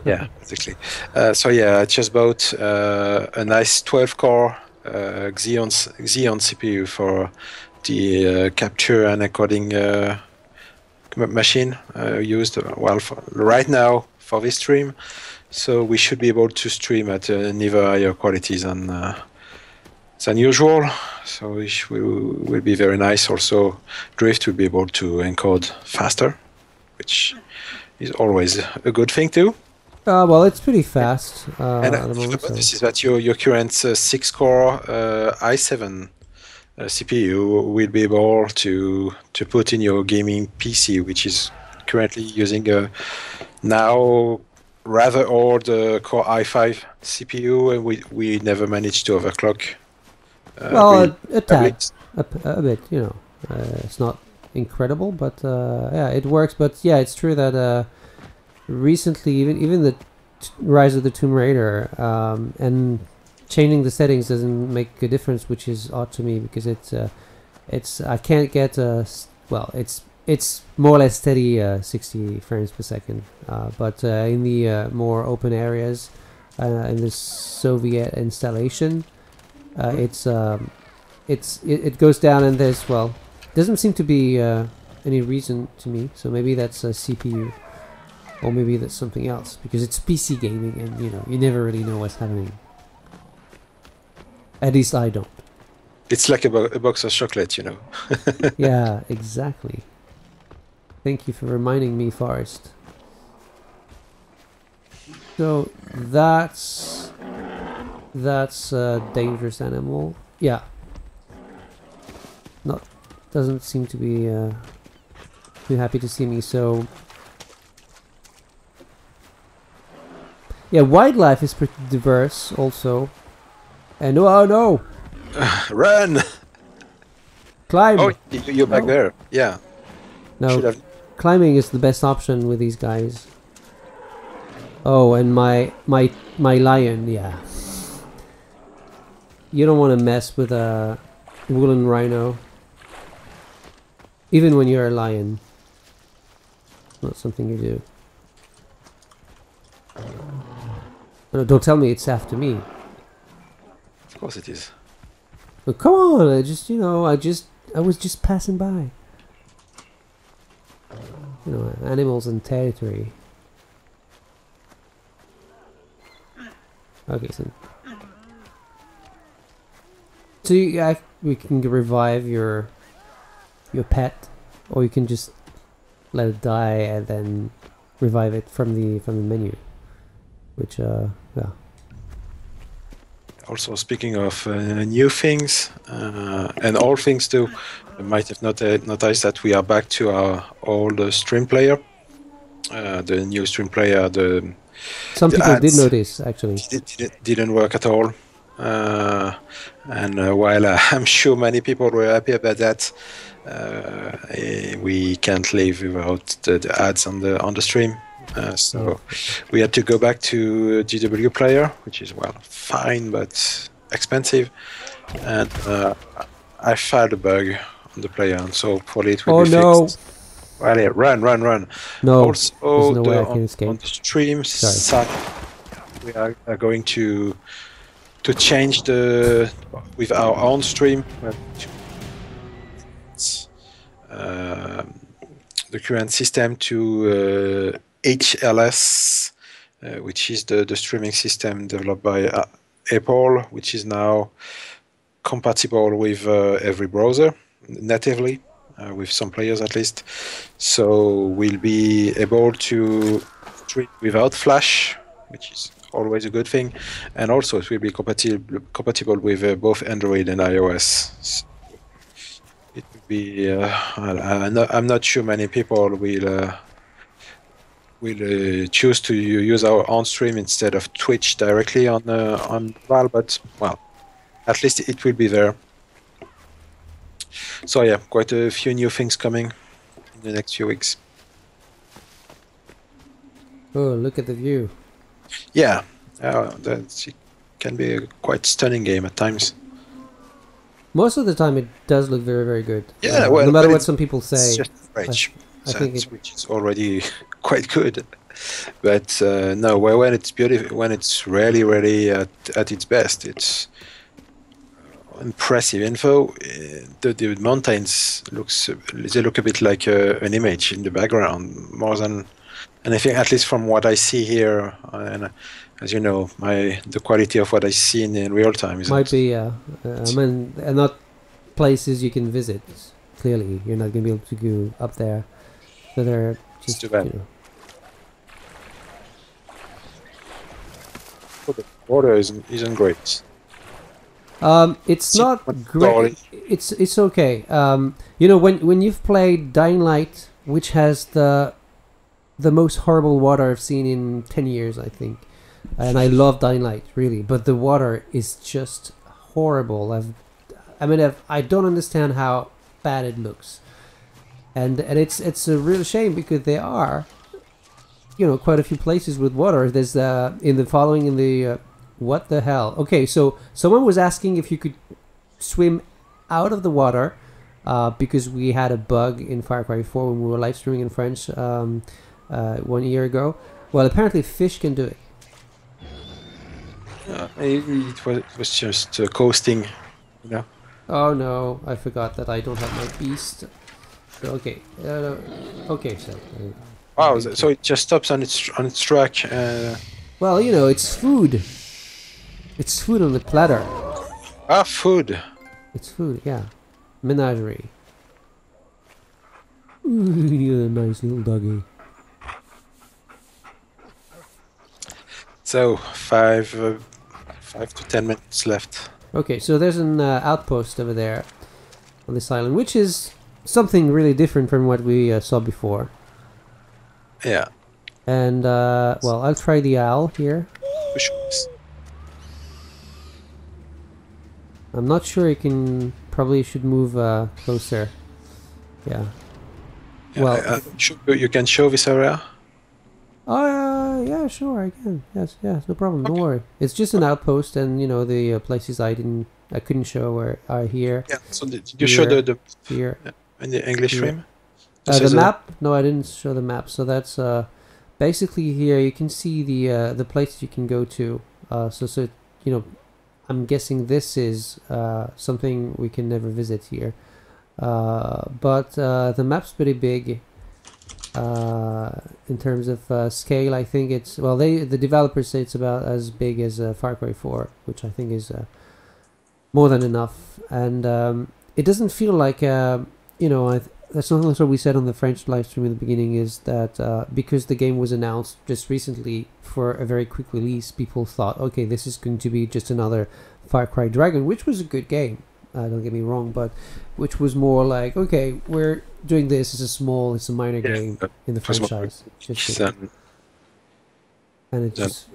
Yeah, exactly. I just bought a nice 12-core Xeon CPU for the capture and encoding machine used right now for this stream. So we should be able to stream at an even higher qualities than usual. So it will be very nice. Also, Drift will be able to encode faster, which is always a good thing too. Well, it's pretty fast. And at the moment, the bonus is that your current 6-core i7 CPU will be able to put in your gaming PC, which is currently using a now rather old Core i5 CPU, and we never managed to overclock. Well, a tad, a bit, you know. It's not incredible, but yeah, it works. But yeah, it's true that recently, even the Rise of the Tomb Raider, and changing the settings doesn't make a difference, which is odd to me, because it's I can't get it's more or less steady 60 frames per second, but in the more open areas, in the Soviet installation, it goes down, and there's doesn't seem to be any reason to me, so maybe that's a CPU. Or maybe that's something else, because it's PC gaming and, you know, you never really know what's happening. At least I don't. It's like a box of chocolate, you know. Yeah, exactly. Thank you for reminding me, Forrest. So that's a dangerous animal. Yeah. Doesn't seem to be too happy to see me. So yeah, wildlife is pretty diverse also. And oh no, Run! climb. Oh, you're back there. Yeah. No, Should have. climbing is the best option with these guys. Oh, and my lion, yeah. You don't want to mess with a woolen rhino. Even when you're a lion. Not something you do. No, don't tell me it's after me. Of course it is. But come on, I was just passing by. You know, animals and territory. Okay, so we can revive your pet, or you can just let it die and then revive it from the menu. Which yeah. Also, speaking of new things and old things too, you might have noticed that we are back to our old stream player. The new stream player, some the people did ads notice actually. didn't work at all. And while I'm sure many people were happy about that, we can't live without the ads on the stream. So we had to go back to GW player, which is, well, fine but expensive, and I found a bug on the player, and so hopefully it will be fixed. Well, yeah, run. No, also, there's no way I can escape. on the stream side, we are going to change with our own stream the current system to HLS, which is the streaming system developed by Apple, which is now compatible with every browser natively, with some players at least. So we'll be able to stream without Flash, which is always a good thing, and also it will be compatible with both Android and iOS. So it will be. I'm not sure many people will choose to use our own stream instead of Twitch directly on mobile, but well, at least it will be there. So yeah, quite a few new things coming in the next few weeks. Oh, look at the view. Yeah, it can be a quite stunning game at times. Most of the time it does look very, very good. Yeah, well, no matter what some people say. It's just average, I think which is already quite good. But no, when it's beautiful, when it's really at its best, it's impressive info. The mountains look a bit like an image in the background more than anything, at least from what I see here. And as you know, the quality of what I see in real time is might be. I mean, and not places you can visit. Clearly, you're not going to be able to go up there. So they're just too bad. You know. The water isn't great. It's not great. It's okay. You know, when you've played Dying Light, which has the most horrible water I've seen in 10 years, I think, and I love Dying Light really, but the water is just horrible. I don't understand how bad it looks, and it's a real shame because there are, you know, quite a few places with water. There's what the hell? Okay, so someone was asking if you could swim out of the water because we had a bug in Far Cry 4 when we were live streaming in French 1 year ago. Well, apparently fish can do it. It was just coasting, you know. Oh no, I forgot that I don't have my beast. So, okay, okay, so Wow, so it just stops on its track. Well, you know, it's food. It's food on the platter. Food. It's food, yeah. Menagerie. Ooh, you're a nice little doggy. So 5 to 10 minutes left. Okay, so there's an outpost over there on this island, which is something really different from what we saw before. Yeah. And, well, I'll try the owl here. I'm not sure you can... Probably should move closer. Yeah. Well... you can show this area? Yeah, sure, I can. Yes, no problem. Don't worry. It's just an outpost, and you know the places I couldn't show are here. Yeah. So did you show the here in the English frame? The map? No, I didn't show the map. So that's basically here. You can see the places you can go to. So you know, I'm guessing this is something we can never visit here. But the map's pretty big. In terms of scale, I think it's, well, the developers say it's about as big as Far Cry 4, which I think is more than enough. And it doesn't feel like, you know, that's not what we said on the French live stream in the beginning, is that because the game was announced just recently for a very quick release, people thought, okay, this is going to be just another Far Cry Dragon, which was a good game. Don't get me wrong, but which was more like, okay, we're doing this. It's a minor game in the franchise. And it just,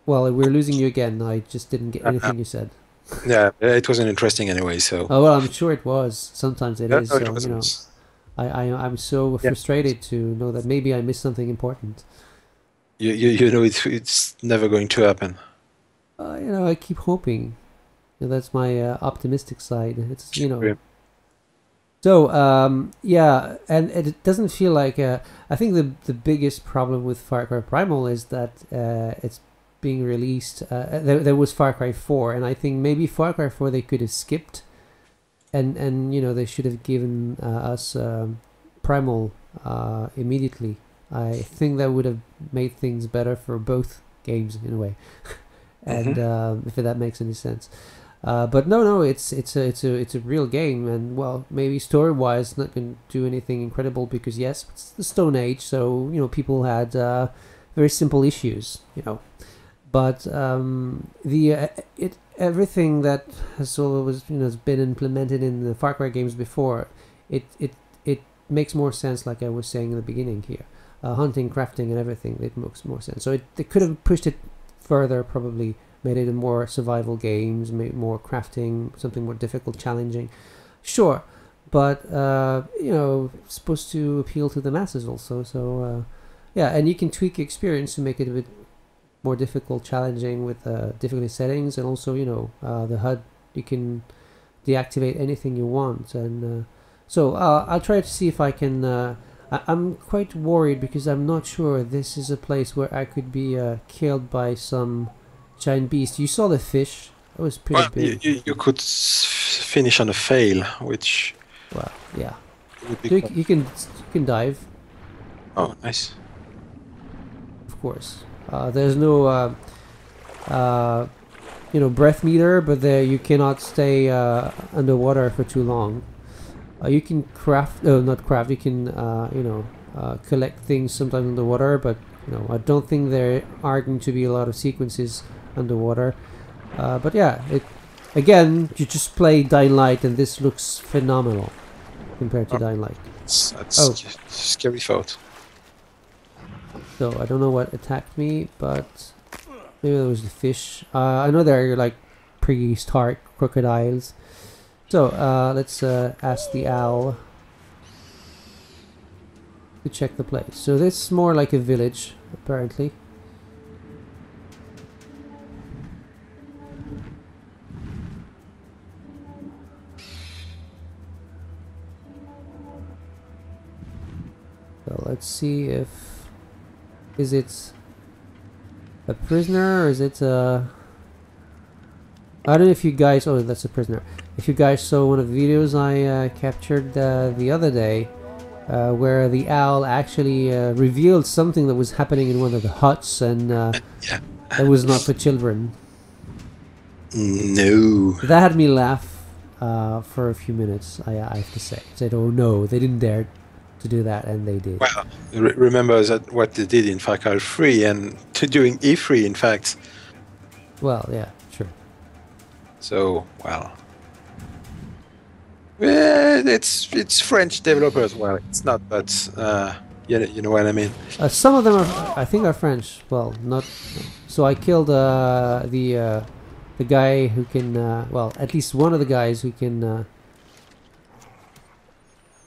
well, we're losing you again. I just didn't get anything you said. Yeah, it wasn't interesting anyway. So. Oh well, I'm sure it was. Sometimes it is. So you know, I'm so frustrated to know that maybe I missed something important. You know it's never going to happen. You know, I keep hoping. That's my optimistic side. It's, you know. So yeah, and it doesn't feel like. I think the biggest problem with Far Cry Primal is that it's being released. There was Far Cry 4, and I think maybe Far Cry 4 they could have skipped, and you know they should have given us Primal immediately. I think that would have made things better for both games in a way, and if that makes any sense. But no, it's a real game, and well, maybe story-wise, not going to do anything incredible because yes, it's the Stone Age, so you know people had very simple issues, you know. But everything that has always has been implemented in the Far Cry games before, it makes more sense, like I was saying in the beginning here, hunting, crafting, and everything. It makes more sense. So they could have pushed it further, probably. Made it a more survival games, made more crafting, something more difficult, challenging. Sure, but you know, it's supposed to appeal to the masses also. So yeah, and you can tweak your experience to make it a bit more difficult, challenging with difficulty settings, and also you know the HUD. You can deactivate anything you want, and so I'll try to see if I can. I'm quite worried because I'm not sure this is a place where I could be killed by some giant beast. You saw the fish. That was pretty big. You could finish on a fail, which. Well, yeah. You can dive. Oh, nice. Of course. There's no you know, breath meter, but there you cannot stay underwater for too long. You can craft. Not craft. You can you know collect things sometimes underwater, but you know I don't think there are going to be a lot of sequences underwater, but yeah, again you just play Dying Light and this looks phenomenal compared to Dying Light. That's scary thought. So I don't know what attacked me, but maybe it was the fish. I know they're like prehistoric crocodiles. So let's ask the owl to check the place. So this is more like a village apparently. So let's see if is it a prisoner or is it a... I don't know if you guys... Oh, that's a prisoner. If you guys saw one of the videos I captured the other day, where the owl actually revealed something that was happening in one of the huts, and Yeah. that was not for children. No. That had me laugh for a few minutes, I have to say. I said, oh no, they didn't dare to do that, and they did. Well, remember that what they did in Far Cry 3 and during E3, in fact. Well, yeah, sure. So, well. It's French developers. Well, it's not, but you know what I mean. Some of them are, I think, are French. Well, not. So I killed the guy who can. Well, at least one of the guys who can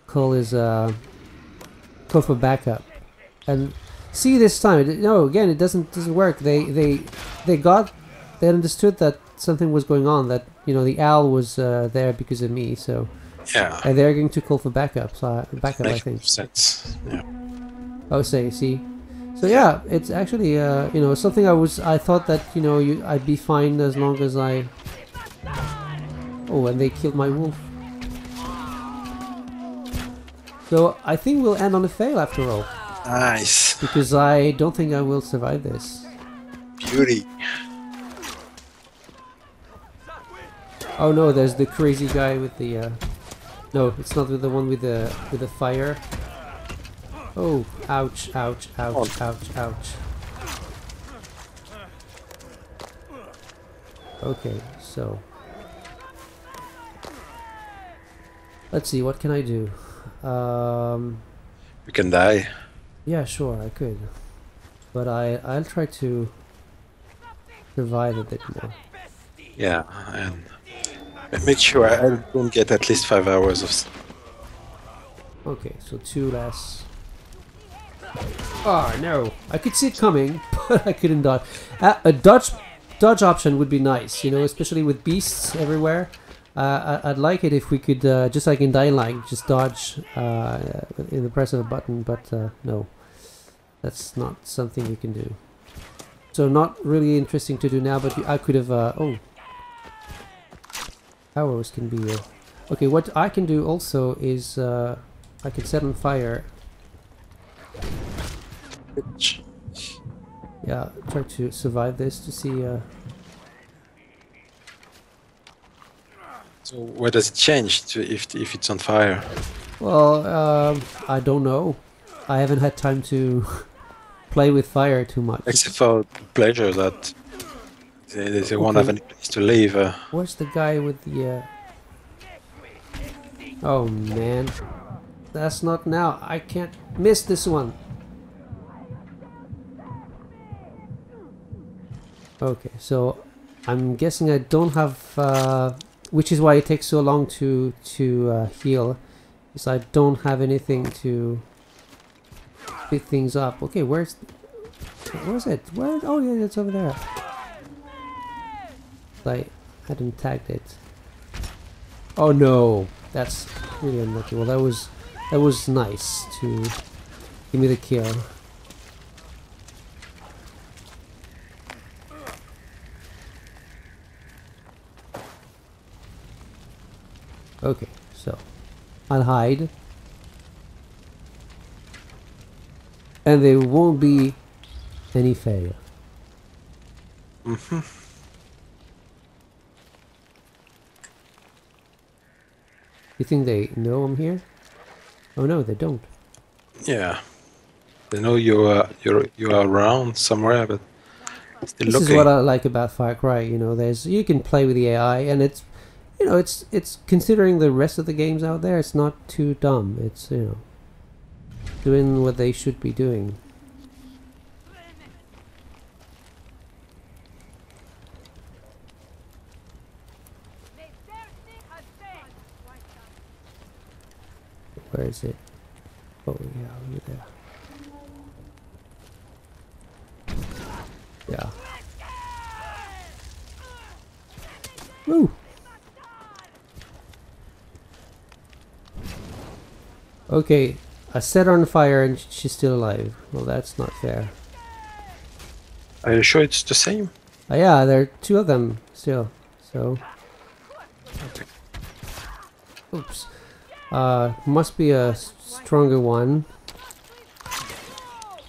call for backup. And see, this time, no, again, it doesn't work. They understood that something was going on. That the owl was there because of me. So. Yeah. And they're going to call for backup. So I think. Sense. Yeah. Oh, see. So yeah, it's actually something I thought that I'd be fine as long as I. Oh, and they killed my wolf. So I think we'll end on a fail after all. Nice. Because I don't think I will survive this. Beauty. Oh no, there's the crazy guy with the. No, it's not the one with the fire. Oh, ouch, ouch, ouch, ouch, ouch. Okay, so let's see, what can I do? You can die. Yeah, sure, I could, but I'll try to survive a bit more. Yeah, and make sure I don't get at least 5 hours of sleep. Okay, so 2 less. Oh no, I could see it coming, but I couldn't dodge. A dodge option would be nice, especially with beasts everywhere. I'd like it if we could, just like in Dying Light, just dodge in the press of a button, but no, that's not something you can do. So not really interesting to do now, but I could have, oh. Arrows can be... okay, what I can do also is I can set on fire. Yeah, try to survive this to see... So what does it change if it's on fire? Well, I don't know. I haven't had time to play with fire too much. Except for pleasure that they won't have any place to live. Where's the guy with the... Oh man. That's not now. I can't miss this one. Okay, so I'm guessing I don't have... which is why it takes so long to heal. Because I don't have anything to pick things up. Okay, where's it? Where? Oh yeah, it's over there. I hadn't tagged it. Oh no, that's really unlucky. Well, that was nice to give me the kill. Okay, so I'll hide, and there won't be any fail. You think they know I'm here? Oh no, they don't. Yeah, they know you are around somewhere, but still this looking. This is what I like about Far Cry. You can play with the AI, and it's considering the rest of the games out there, it's not too dumb. It's doing what they should be doing. Where is it? Oh yeah, over there. Yeah. Woo! Okay, I set her on fire and she's still alive. Well, that's not fair. Are you sure it's the same? Yeah, there are 2 of them still. So. Okay. Oops. Must be a stronger one.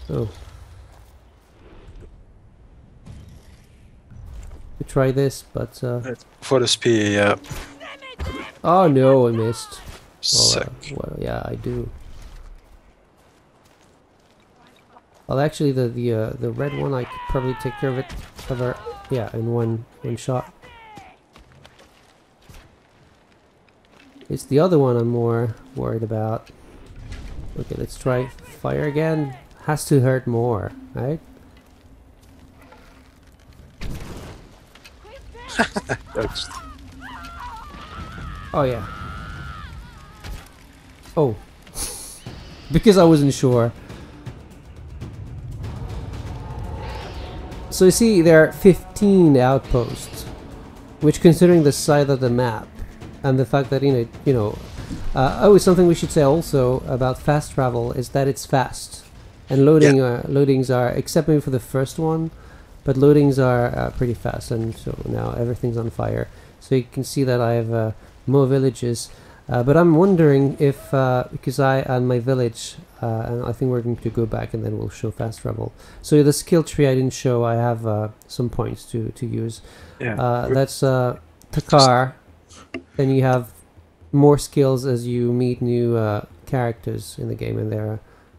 Oh. We try this, but For the spear, yeah. oh no, I missed. Suck. Well, yeah, I do. Well, actually, the red one, I could probably take care of it, yeah, in one shot. It's the other one I'm more worried about. Okay, let's try fire again. Has to hurt more, right? Oh yeah. Oh. Because I wasn't sure. So you see there are 15 outposts, which, considering the size of the map and the fact that oh, something we should say also about fast travel is that it's fast, and loadings are, except maybe for the first one, but loadings are pretty fast. And so now everything's on fire. So you can see that I have more villages, but I'm wondering if because on my village, and I think we're going to go back and then we'll show fast travel. So the skill tree I didn't show. I have some points to use. Yeah. That's Takar. Then you have more skills as you meet new characters in the game, and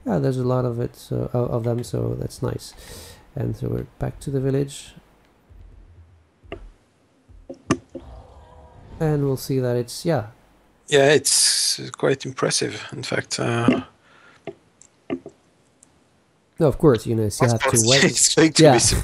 there's a lot of it, so of them. So that's nice. And so we're back to the village, and we'll see that it's Yeah, it's quite impressive. In fact, no, of course, you have to wait. It's going to Yeah. be so.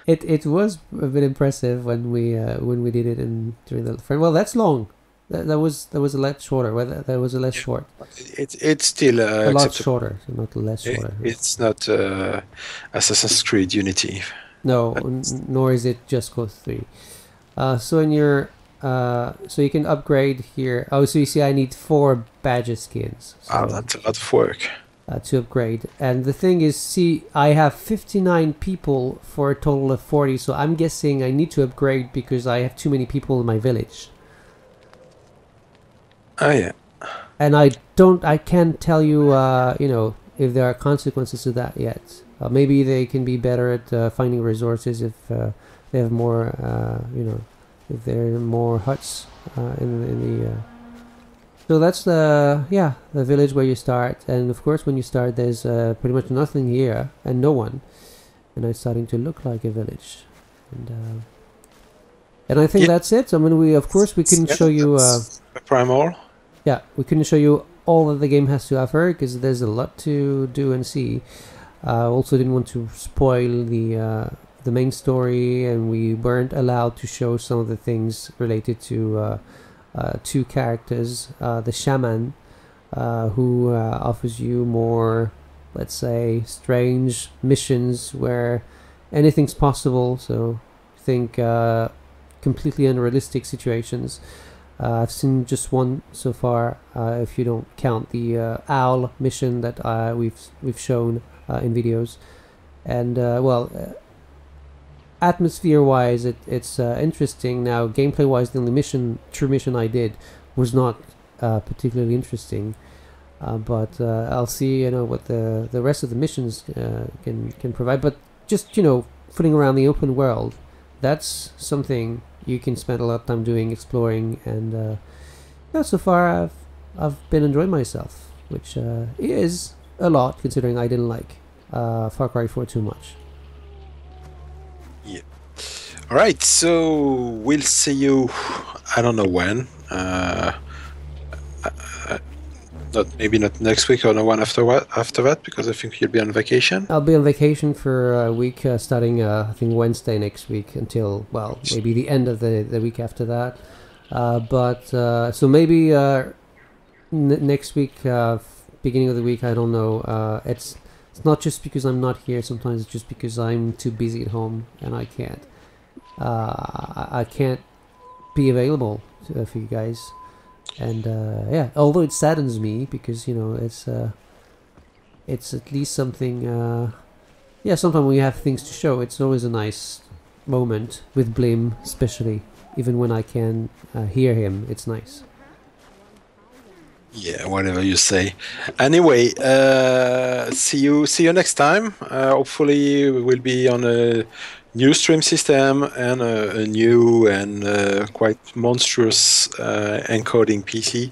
It was a bit impressive when we did it during the friend. Well, that's long. That was a lot shorter. Well, that was a less short. It's still A lot acceptable. shorter, so not less shorter. It's not Assassin's Creed Unity. No, nor is it Just Cause 3. So in your so you can upgrade here. Oh, so you see, I need 4 badger skins. So, That's a lot of work. to upgrade. And the thing is, see, I have 59 people for a total of 40. So I'm guessing I need to upgrade because I have too many people in my village. Oh yeah. And I can't tell you, if there are consequences to that yet. Maybe they can be better at finding resources if they have more, if there are more huts in the. So that's the village where you start, and of course when you start, there's pretty much nothing here and no one, and it's starting to look like a village, and I think that's it. I mean, we couldn't show you. Primal. Yeah, we couldn't show you all that the game has to offer because there's a lot to do and see. Also, didn't want to spoil the main story, and we weren't allowed to show some of the things related to 2 characters. The shaman, who offers you more, let's say, strange missions where anything's possible. So, think completely unrealistic situations. I've seen just one so far, if you don't count the owl mission that we've shown in videos. And atmosphere-wise, it's interesting. Now, gameplay-wise, the only true mission I did was not particularly interesting. But I'll see, what the rest of the missions can provide. But just footing around the open world, that's something you can spend a lot of time doing, exploring, and so far I've been enjoying myself, which is a lot considering I didn't like Far Cry 4 too much. Yeah. All right, so we'll see you. I don't know when. Maybe not next week or the one after that, because I think you'll be on vacation. I'll be on vacation for a week, starting I think Wednesday next week until maybe the end of the week after that. So maybe next week, beginning of the week, I don't know. It's not just because I'm not here. Sometimes it's just because I'm too busy at home and I can't be available for you guys. And although it saddens me because it's at least something. Sometimes when you have things to show, it's always a nice moment with Blim, especially even when I can hear him. It's nice. Yeah, whatever you say. Anyway, see you next time. Hopefully, we will be on a new stream system and a new and quite monstrous encoding PC.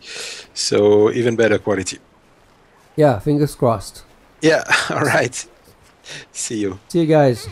So even better quality. Yeah, fingers crossed. Yeah. All right. See you. See you guys.